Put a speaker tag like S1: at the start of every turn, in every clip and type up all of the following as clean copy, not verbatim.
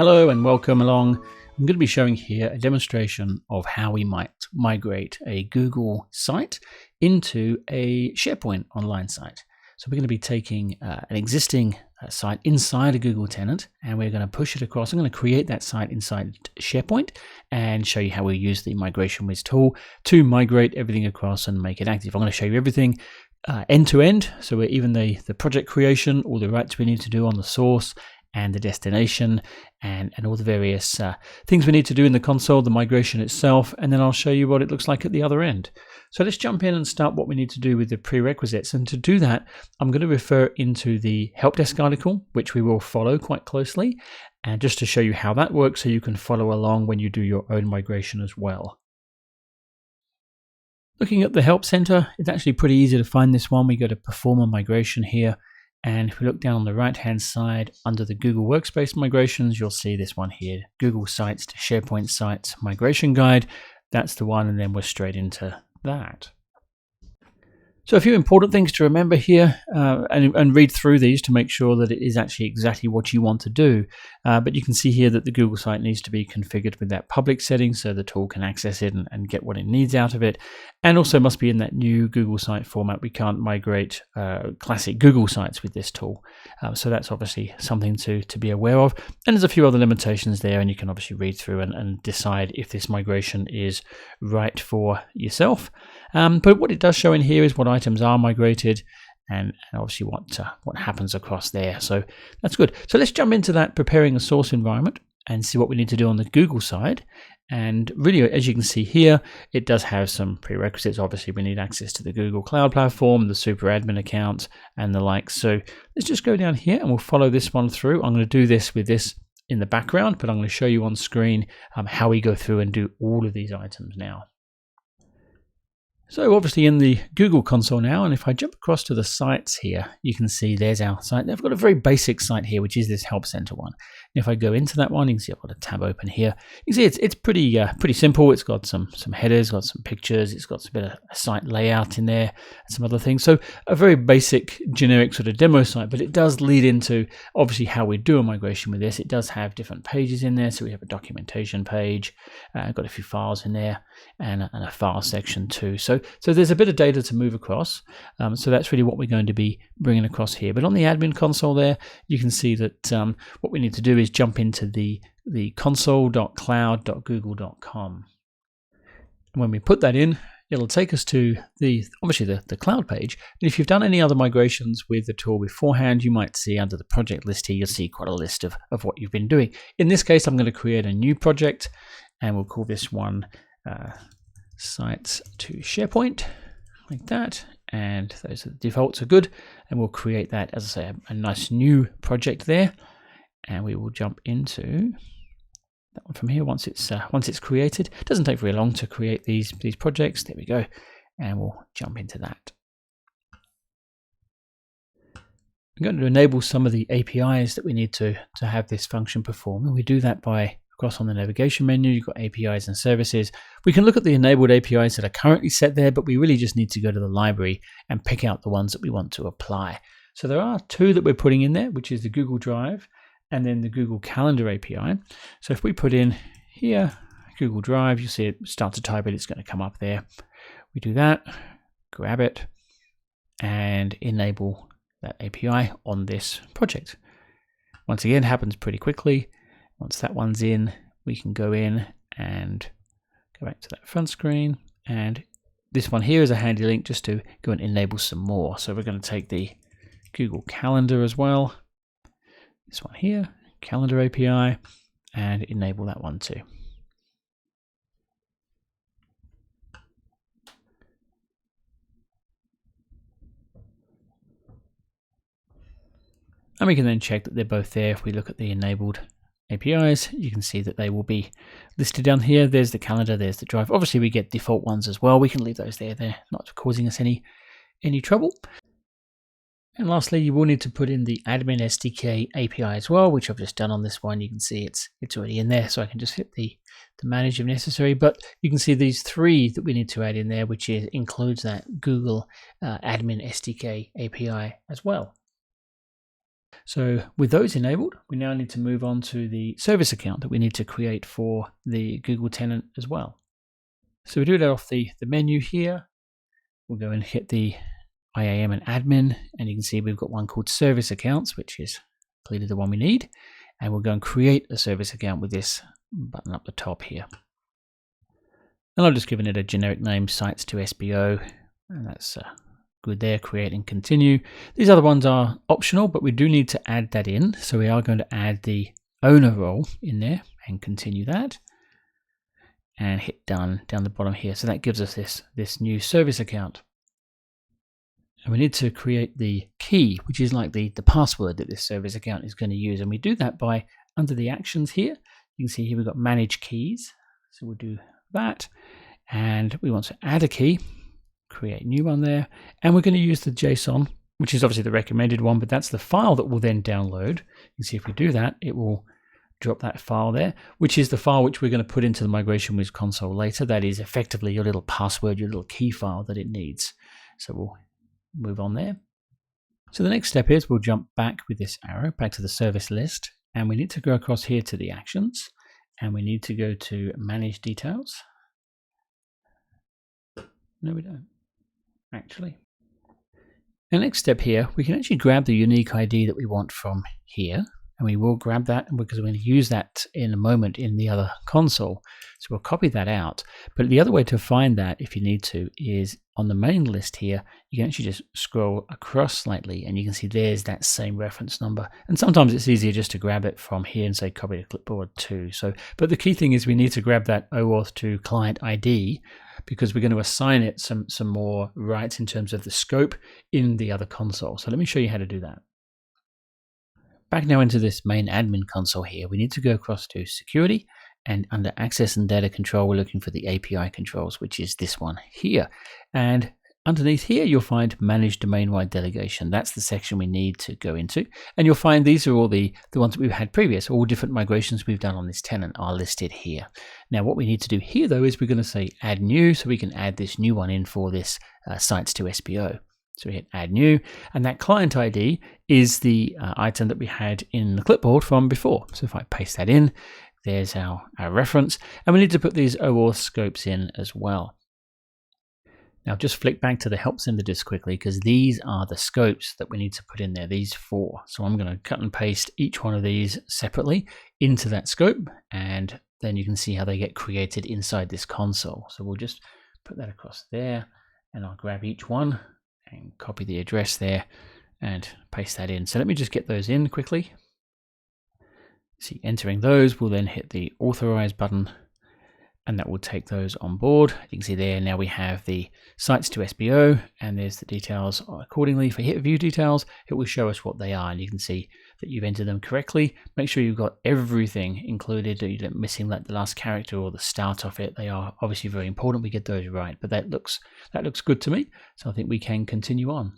S1: Hello and welcome along. I'm going to be showing here a demonstration of how we might migrate a Google site into a SharePoint Online site. So we're going to be taking an existing site inside a Google tenant and we're going to push it across. I'm going to create that site inside SharePoint and show you how we use the MigrationWiz tool to migrate everything across and make it active. I'm going to show you everything end to end. So we're even the project creation, all the rights we need to do on the source and the destination and all the various things we need to do in the console, the migration itself, and then I'll show you what it looks like at the other end. So let's jump in and start what we need to do with the prerequisites. And to do that, I'm going to refer into the help desk article, which we will follow quite closely, and just to show you how that works so you can follow along when you do your own migration as well. Looking at the help center, it's actually pretty easy to find this one. We go to perform a migration here. And if we look down on the right hand side under the Google Workspace migrations, you'll see this one here, Google Sites to SharePoint Sites Migration Guide. That's the one, and then we're straight into that. So a few important things to remember here and read through these to make sure that it is actually exactly what you want to do. But you can see here that the Google site needs to be configured with that public setting so the tool can access it and get what it needs out of it. And also must be in that new Google site format. We can't migrate classic Google sites with this tool. So that's obviously something to be aware of. And there's a few other limitations there, and you can obviously read through and decide if this migration is right for yourself. But what it does show in here is what items are migrated and obviously what happens across there. So that's good. So let's jump into that preparing a source environment and see what we need to do on the Google side. And really, as you can see here, it does have some prerequisites. Obviously, we need access to the Google Cloud Platform, the super admin account, and the like. So let's just go down here and we'll follow this one through. I'm going to do this with this in the background, but I'm going to show you on screen how we go through and do all of these items now. So obviously in the Google console now, and if I jump across to the sites here, you can see there's our site. They've got a very basic site here, which is this Help Center one. And if I go into that one, you can see I've got a tab open here. You can see it's pretty simple. It's got some headers, got some pictures, it's got a bit of a site layout in there, and some other things. So a very basic, generic sort of demo site, but it does lead into obviously how we do a migration with this. It does have different pages in there. So we have a documentation page, got a few files in there, and a file section too. So there's a bit of data to move across. So that's really what we're going to be bringing across here. But on the admin console there, you can see that what we need to do is jump into the console.cloud.google.com. And when we put that in, it'll take us to obviously the cloud page. And if you've done any other migrations with the tool beforehand, you might see under the project list here, you'll see quite a list of what you've been doing. In this case, I'm going to create a new project, and we'll call this one Sites to SharePoint, like that, and those are the defaults are good, and we'll create that, as I say, a nice new project there, and we will jump into that one from here once it's created. It doesn't take very long to create these projects. There we go, and we'll jump into that. I'm going to enable some of the APIs that we need to have this function perform, and we do that by across on the navigation menu. You've got APIs and services. We can look at the enabled APIs that are currently set there, but we really just need to go to the library and pick out the ones that we want to apply. So there are two that we're putting in there, which is the Google Drive and then the Google Calendar API. So if we put in here, Google Drive, you see it start to type it, it's going to come up there. We do that, grab it, and enable that API on this project. Once again, happens pretty quickly. Once that one's in, we can go in and go back to that front screen. And this one here is a handy link just to go and enable some more. So we're going to take the Google Calendar as well. This one here, Calendar API, and enable that one too. And we can then check that they're both there. If we look at the enabled APIs, you can see that they will be listed down here. There's the calendar, there's the drive. Obviously we get default ones as well. We can leave those there. They're not causing us any trouble. And lastly, you will need to put in the admin SDK API as well, which I've just done on this one. You can see it's already in there, so I can just hit the manage if necessary. But you can see these three that we need to add in there, which includes that Google admin SDK API as well. So with those enabled, we now need to move on to the service account that we need to create for the Google tenant as well. So we do that off the menu here. We'll go and hit the IAM and admin, and you can see we've got one called service accounts, which is clearly the one we need. And we'll go and create a service account with this button up the top here. And I've just given it a generic name, sites to SBO, and that's good there, create and continue. These other ones are optional, but we do need to add that in. So we are going to add the owner role in there and continue that. And hit done down the bottom here. So that gives us this new service account. And we need to create the key, which is like the password that this service account is going to use. And we do that by under the actions here. You can see here we've got manage keys. So we'll do that. And we want to add a key, create a new one there. And we're going to use the JSON, which is obviously the recommended one, but that's the file that we'll then download. You can see if we do that, it will drop that file there, which is the file which we're going to put into the MigrationWiz console later. That is effectively your little password, your little key file that it needs. So we'll move on there. So the next step is we'll jump back with this arrow back to the service list, and we need to go across here to the actions, and we need to go to manage details. No, we don't actually. The next step here, we can actually grab the unique ID that we want from here. And we will grab that because we're going to use that in a moment in the other console. So we'll copy that out. But the other way to find that, if you need to, is on the main list here. You can actually just scroll across slightly and you can see there's that same reference number. And sometimes it's easier just to grab it from here and say copy to clipboard too. But the key thing is we need to grab that OAuth to client ID because we're going to assign it some more rights in terms of the scope in the other console. So let me show you how to do that. Back now into this main admin console here, we need to go across to security, and under access and data control, we're looking for the API controls, which is this one here. And underneath here, you'll find manage domain-wide delegation. That's the section we need to go into. And you'll find these are all the ones that we've had previous, all different migrations we've done on this tenant are listed here. Now, what we need to do here though, is we're going to say add new, so we can add this new one in for this sites to SBO. So we hit add new, and that client ID is the item that we had in the clipboard from before. So if I paste that in, there's our reference, and we need to put these OAuth scopes in as well. Now just flick back to the help center just quickly because these are the scopes that we need to put in there, these 4. So I'm going to cut and paste each one of these separately into that scope, and then you can see how they get created inside this console. So we'll just put that across there, and I'll grab each one and copy the address there and paste that in. So let me just get those in quickly. See, entering those, we'll then hit the authorize button, and that will take those on board. You can see there now we have the sites to SBO, and there's the details accordingly. If I hit view details, it will show us what they are, and you can see that you've entered them correctly. Make sure you've got everything included, you're not missing like the last character or the start of it. They are obviously very important we get those right, but that looks good to me, so I think we can continue on.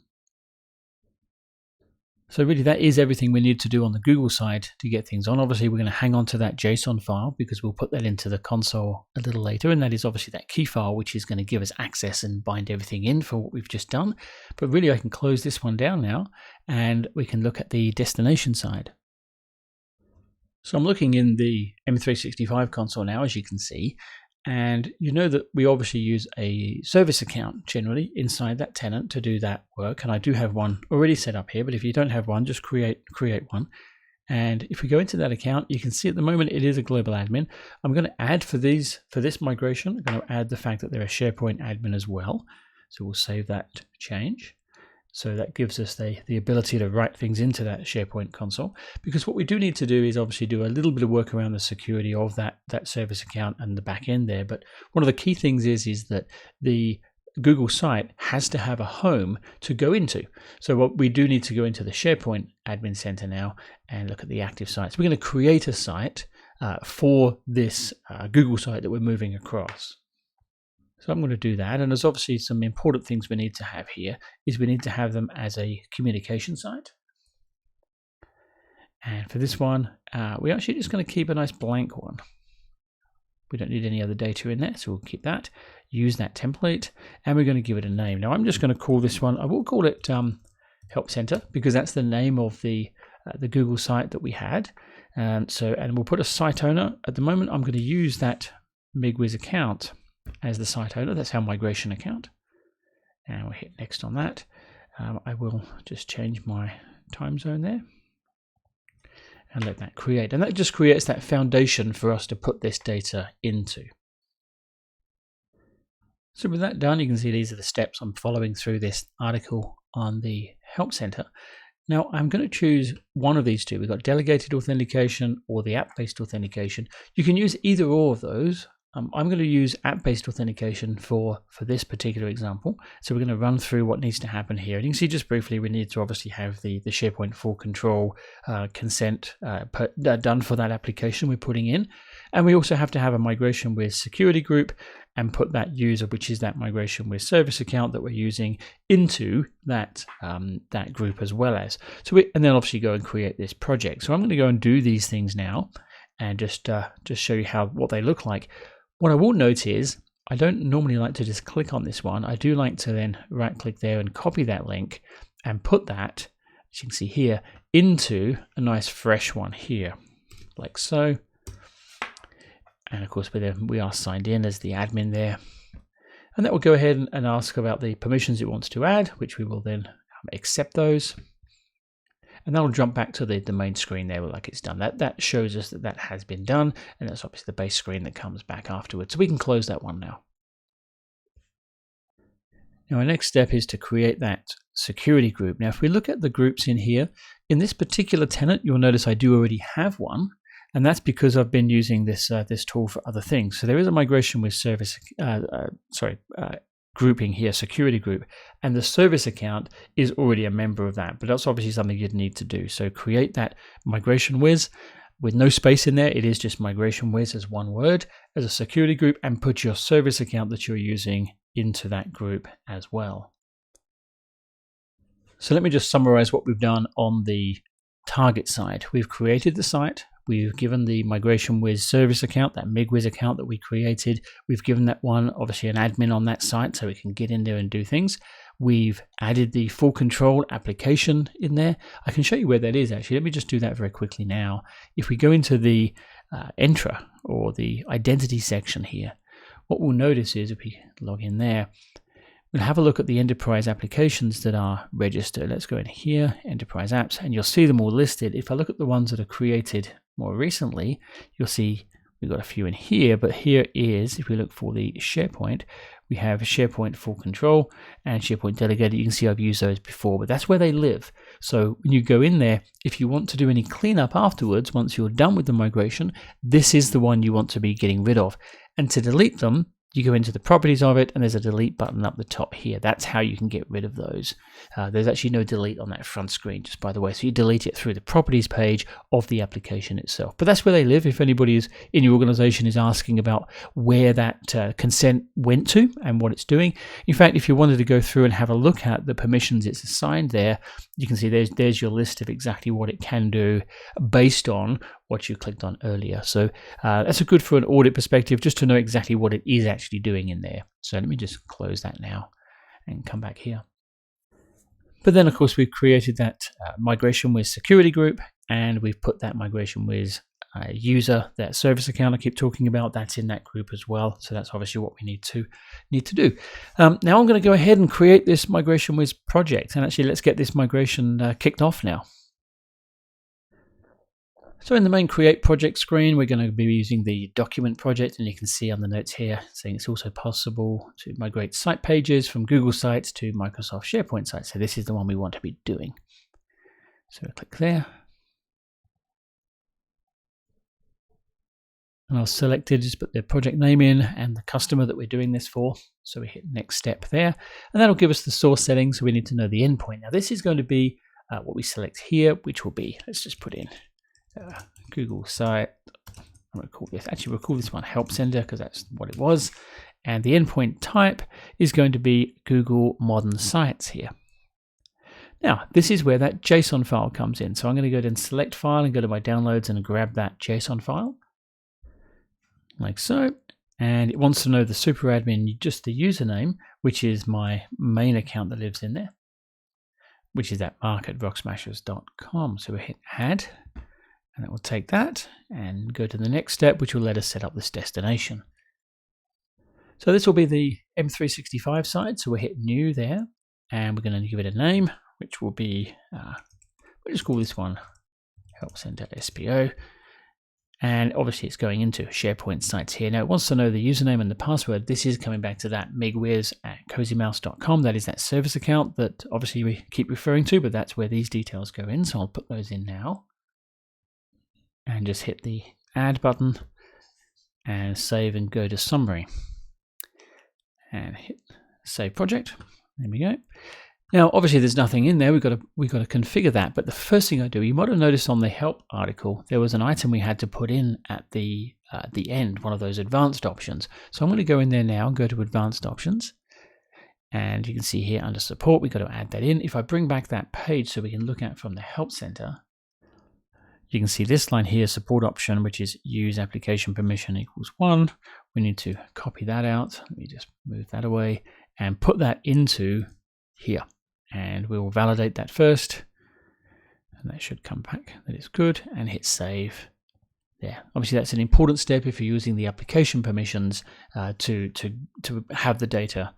S1: So really that is everything we need to do on the Google side to get things on. Obviously we're going to hang on to that JSON file because we'll put that into the console a little later, and that is obviously that key file which is going to give us access and bind everything in for what we've just done. But really I can close this one down now and we can look at the destination side. So I'm looking in the M365 console now, as you can see, and you know that we obviously use a service account generally inside that tenant to do that work. And I do have one already set up here, but if you don't have one, just create one. And if we go into that account, you can see at the moment it is a global admin. I'm going to add for this migration, I'm going to add the fact that they're a SharePoint admin as well. So we'll save that change. So that gives us the ability to write things into that SharePoint console, because what we do need to do is obviously do a little bit of work around the security of that service account and the back end there. But one of the key things is that the Google site has to have a home to go into. So what we do need to go into the SharePoint admin center now and look at the active sites. We're going to create a site for this Google site that we're moving across. So I'm going to do that, and there's obviously some important things we need to have here. Is we need to have them as a communication site. And for this one, we're actually just going to keep a nice blank one. We don't need any other data in there, so we'll keep that. Use that template, and we're going to give it a name. Now I'm just going to call this one, I will call it Help Center, because that's the name of the the Google site that we had. And we'll put a site owner. At the moment, I'm going to use that MigrationWiz account as the site owner. That's our migration account. And we'll hit next on that. I will just change my time zone there and let that create. And that just creates that foundation for us to put this data into. So with that done, you can see these are the steps I'm following through this article on the Help Center. Now I'm going to choose one of these two. We've got delegated authentication or the app-based authentication. You can use either or of those. I'm going to use app-based authentication for this particular example. So we're going to run through what needs to happen here. And you can see just briefly, we need to obviously have the SharePoint full control consent done for that application we're putting in. And we also have to have a MigrationWiz security group and put that user, which is that MigrationWiz service account that we're using, into that that group as well as. And then obviously go and create this project. So I'm going to go and do these things now and just show you what they look like. What I will note is I don't normally like to just click on this one. I do like to then right click there and copy that link and put that, as you can see here, into a nice fresh one here, like so. And of course, we are signed in as the admin there. And that will go ahead and ask about the permissions it wants to add, which we will then accept those. And that will jump back to the main screen there like it's done. That shows us that has been done. And that's obviously the base screen that comes back afterwards. So we can close that one now. Now our next step is to create that security group. Now if we look at the groups in here, in this particular tenant, you'll notice I do already have one. And that's because I've been using this tool for other things. So there is a MigrationWiz service, grouping here, security group, and the service account is already a member of that. But that's obviously something you'd need to do. So create that MigrationWiz with no space in there. It is just MigrationWiz as one word as a security group, and put your service account that you're using into that group as well. So let me just summarize what we've done on the target side. We've created the site. We've given the MigrationWiz service account, that MigWiz account that we created. We've given that one, obviously, an admin on that site so we can get in there and do things. We've added the full control application in there. I can show you where that is, actually. Let me just do that very quickly now. If we go into the Entra or the identity section here, what we'll notice is if we log in there, we'll have a look at the enterprise applications that are registered. Let's go in here, enterprise apps, and you'll see them all listed. If I look at the ones that are created more recently, you'll see we've got a few in here, but here is, if we look for the SharePoint, we have SharePoint Full Control and SharePoint Delegated. You can see I've used those before, but that's where they live. So when you go in there, if you want to do any cleanup afterwards, once you're done with the migration, this is the one you want to be getting rid of. And to delete them, you go into the properties of it, and there's a delete button up the top here. That's how you can get rid of those. There's actually no delete on that front screen, just by the way. So you delete it through the properties page of the application itself. But that's where they live. If anybody is in your organization is asking about where that consent went to and what it's doing. In fact, if you wanted to go through and have a look at the permissions it's assigned there, you can see there's your list of exactly what it can do based on what you clicked on earlier. So that's a good for an audit perspective, just to know exactly what it is actually doing in there. So let me just close that now and come back here. But then of course we've created that MigrationWiz security group, and we've put that MigrationWiz user, that service account I keep talking about, that's in that group as well. So that's obviously what we need to do. Now I'm going to go ahead and create this MigrationWiz project, and actually let's get this migration kicked off now. So in the main Create Project screen, we're going to be using the document project, and you can see on the notes here saying it's also possible to migrate site pages from Google Sites to Microsoft SharePoint sites. So this is the one we want to be doing. So click there. And I'll select it, just put the project name in and the customer that we're doing this for. So we hit next step there, and that'll give us the source settings. So we need to know the endpoint. Now this is going to be what we select here, which will be, let's just put in Google site. I'm going to call this, actually we'll call this one Help Center because that's what it was. And the endpoint type is going to be Google Modern Sites here. Now, this is where that JSON file comes in. So I'm going to go ahead and select file and go to my downloads and grab that JSON file. Like so. And it wants to know the super admin, just the username, which is my main account that lives in there. which is that mark@rocksmashers.com. So we hit add, and it will take that and go to the next step, which will let us set up this destination. So this will be the M365 site. So we'll hit new there, and we're going to give it a name, which will be, we'll just call this one Help Center SPO. And obviously it's going into SharePoint sites here. Now it wants to know the username and the password. This is coming back to that MigrationWiz@cozymouse.com. That is that service account that obviously we keep referring to, but that's where these details go in. So I'll put those in now. And just hit the add button and save and go to summary. And hit save project. There we go. Now, obviously, there's nothing in there. We've got to configure that. But the first thing I do, you might have noticed on the help article, there was an item we had to put in at the end, one of those advanced options. So I'm going to go in there now and go to advanced options. And you can see here under support, we've got to add that in. If I bring back that page so we can look at from the help center, you can see this line here, support option, which is use application permission equals 1. We need to copy that out. Let me just move that away and put that into here. And we will validate that first. And that should come back. That is good. And hit save there. Obviously, that's an important step if you're using the application permissions to have the data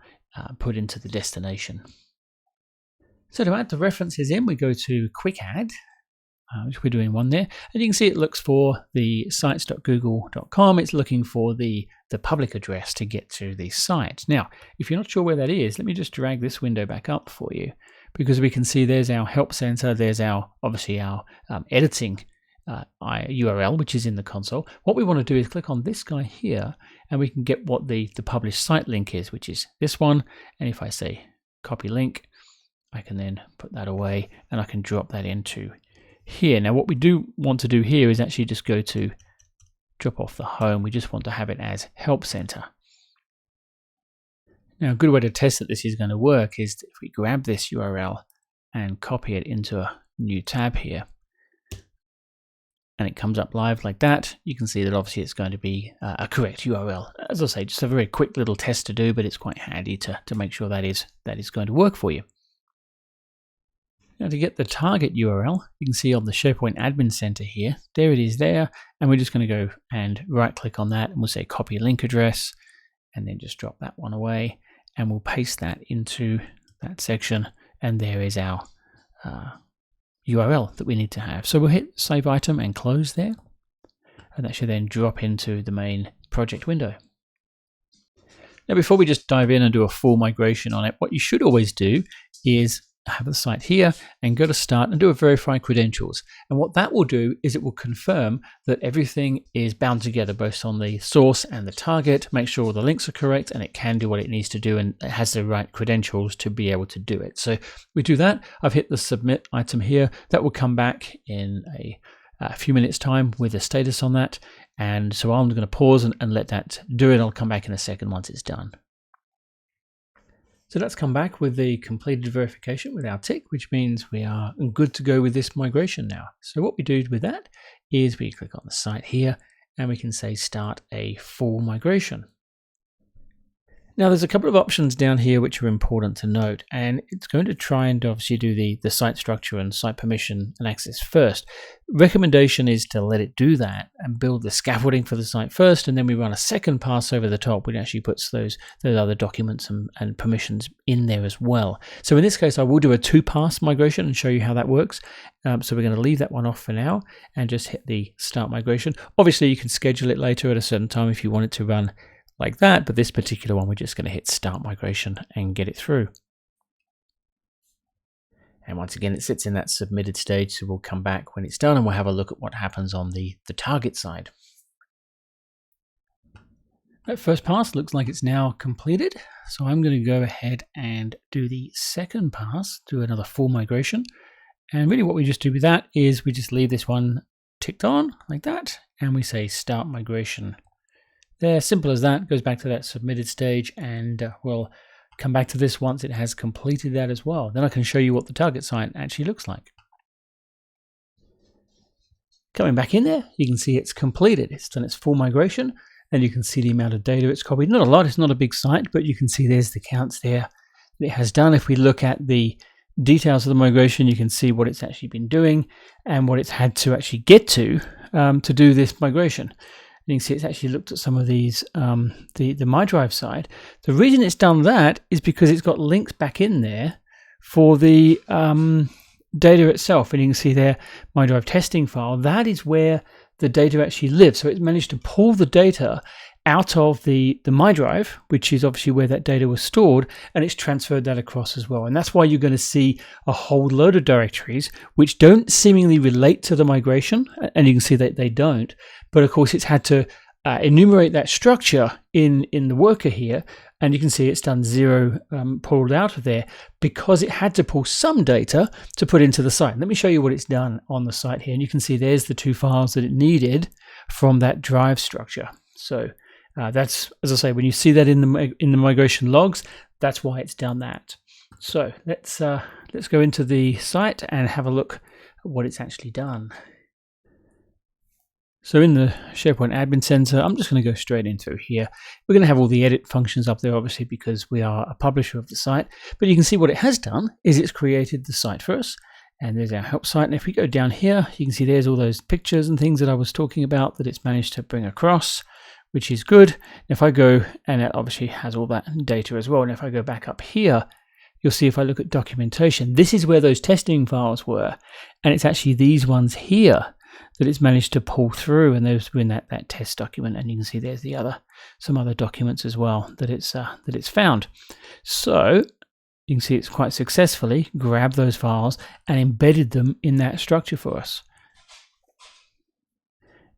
S1: put into the destination. So to add the references in, we go to quick add, which we're doing one there. And you can see it looks for the sites.google.com. It's looking for the public address to get to the site. Now, if you're not sure where that is, let me just drag this window back up for you, because we can see there's our help center. There's our, obviously our editing URL, which is in the console. What we want to do is click on this guy here, and we can get what the published site link is, which is this one. And if I say copy link, I can then put that away and I can drop that into here. Now what we do want to do here is actually just go to drop off the home. We just want to have it as help center. Now a good way to test that this is going to work is if we grab this URL and copy it into a new tab here, and it comes up live like that, you can see that obviously it's going to be a correct URL. As I say, just a very quick little test to do, but it's quite handy to make sure that is going to work for you. Now to get the target URL, you can see on the SharePoint Admin Center here, there it is there, and we're just going to go and right click on that and we'll say copy link address, and then just drop that one away, and we'll paste that into that section, and there is our URL that we need to have. So we'll hit save item and close there, and that should then drop into the main project window. Now before we just dive in and do a full migration on it, what you should always do is have the site here and go to start and do a verify credentials. And what that will do is it will confirm that everything is bound together, both on the source and the target, make sure all the links are correct and it can do what it needs to do and it has the right credentials to be able to do it. So we do that. I've hit the submit item here. That will come back in a few minutes time with a status on that. And so I'm going to pause and let that do it. I'll come back in a second once it's done. So let's come back with the completed verification with our tick, which means we are good to go with this migration now. So what we do with that is we click on the site here and we can say start a full migration. Now there's a couple of options down here which are important to note, and it's going to try and obviously do the site structure and site permission and access first. Recommendation is to let it do that and build the scaffolding for the site first, and then we run a second pass over the top, which actually puts those other documents and permissions in there as well. So in this case, I will do a 2-pass migration and show you how that works. So we're going to leave that one off for now and just hit the start migration. Obviously, you can schedule it later at a certain time if you want it to run like that, but this particular one we're just going to hit start migration and get it through. And once again it sits in that submitted stage, so we'll come back when it's done and we'll have a look at what happens on the target side. That first pass looks like it's now completed, so I'm going to go ahead and do the second pass, do another full migration. And really what we just do with that is we just leave this one ticked on like that and we say start migration. There, simple as that. Goes back to that submitted stage, and we'll come back to this once it has completed that as well. Then I can show you what the target site actually looks like. Coming back in there, you can see it's completed. It's done its full migration, and you can see the amount of data it's copied. Not a lot, it's not a big site, but you can see there's the counts there that it has done. If we look at the details of the migration, you can see what it's actually been doing and what it's had to actually get to do this migration. You can see it's actually looked at some of these, the MyDrive side. The reason it's done that is because it's got links back in there for the data itself. And you can see there, MyDrive testing file, that is where the data actually lives. So it's managed to pull the data out of the MyDrive, which is obviously where that data was stored, and it's transferred that across as well. And that's why you're going to see a whole load of directories which don't seemingly relate to the migration, and you can see that they don't. But of course, it's had to enumerate that structure in the worker here, and you can see it's done 0 pulled out of there because it had to pull some data to put into the site. Let me show you what it's done on the site here, and you can see there's the 2 files that it needed from that drive structure. So that's, as I say, when you see that in the migration logs, that's why it's done that. So let's go into the site and have a look at what it's actually done. So in the SharePoint Admin Center, I'm just going to go straight into here. We're going to have all the edit functions up there, obviously, because we are a publisher of the site. But you can see what it has done is it's created the site for us. And there's our help site. And if we go down here, you can see there's all those pictures and things that I was talking about that it's managed to bring across, which is good. If I go, and it obviously has all that data as well. And if I go back up here, you'll see if I look at documentation, this is where those testing files were. And it's actually these ones here that it's managed to pull through, and those were in that test document. And you can see there's some other documents as well that it's found. So you can see it's quite successfully grabbed those files and embedded them in that structure for us.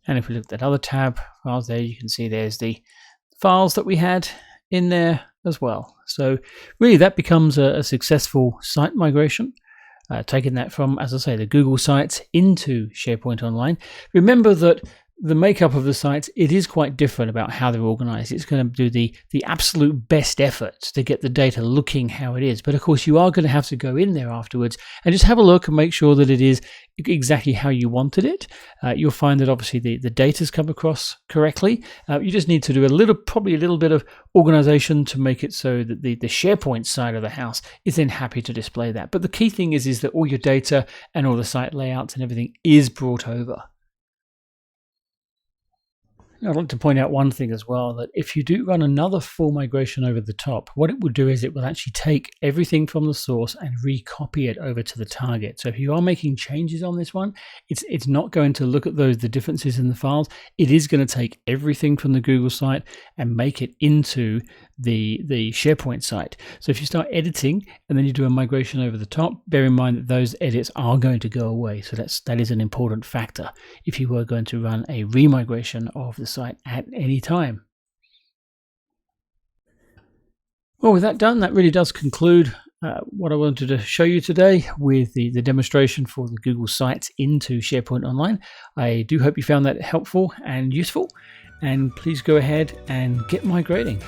S1: And if we look at that other tab files there, you can see there's the files that we had in there as well. So really that becomes a successful site migration, taking that from, as I say, the Google sites into SharePoint Online. Remember that the makeup of the sites, it is quite different about how they're organized. It's going to do the absolute best efforts to get the data looking how it is. But of course, you are going to have to go in there afterwards and just have a look and make sure that it is exactly how you wanted it. You'll find that obviously the data's come across correctly. You just need to do probably a little bit of organization to make it so that the SharePoint side of the house is then happy to display that. But the key thing is that all your data and all the site layouts and everything is brought over. I'd like to point out one thing as well, that if you do run another full migration over the top, what it will do is it will actually take everything from the source and recopy it over to the target. So if you are making changes on this one, it's not going to look at the differences in the files. It is going to take everything from the Google site and make it into the SharePoint site. So if you start editing and then you do a migration over the top, bear in mind that those edits are going to go away. So that is an important factor if you were going to run a remigration of the site at any time. Well, with that done, that really does conclude what I wanted to show you today with the demonstration for the Google Sites into SharePoint Online. I do hope you found that helpful and useful, and please go ahead and get migrating.